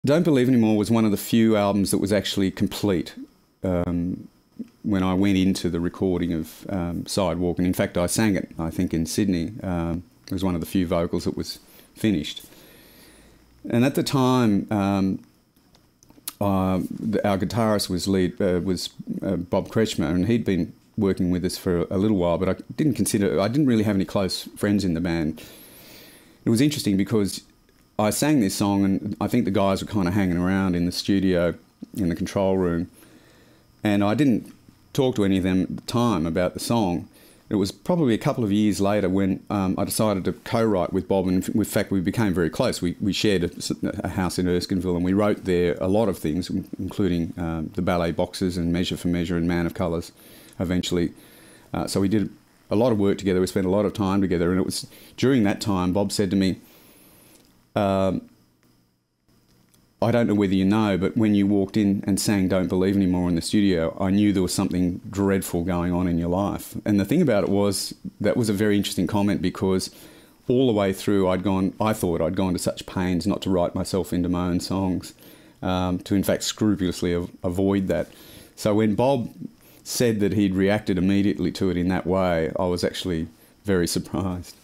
Don't Believe Anymore was one of the few albums that was actually complete when I went into the recording of Sidewalk. And in fact, I sang it, I think, in Sydney. It was one of the few vocals that was finished. And at the time, our guitarist was Bob Kretschmer, and he'd been working with us for a little while, but I didn't really have any close friends in the band. It was interesting because I sang this song, and I think the guys were kind of hanging around in the studio, in the control room, and I didn't talk to any of them at the time about the song. It was probably a couple of years later when I decided to co-write with Bob, and in fact we became very close. We shared a house in Erskineville, and we wrote there a lot of things, including the Ballet Boxes and Measure for Measure and Man of Colours eventually. So we did a lot of work together, we spent a lot of time together, and it was during that time Bob said to me, I don't know whether you know, but when you walked in and sang Don't Believe Anymore in the studio, I knew there was something dreadful going on in your life. And the thing about it was, that was a very interesting comment, because all the way through I thought I'd gone to such pains not to write myself into my own songs, to in fact scrupulously avoid that. So when Bob said that he'd reacted immediately to it in that way, I was actually very surprised.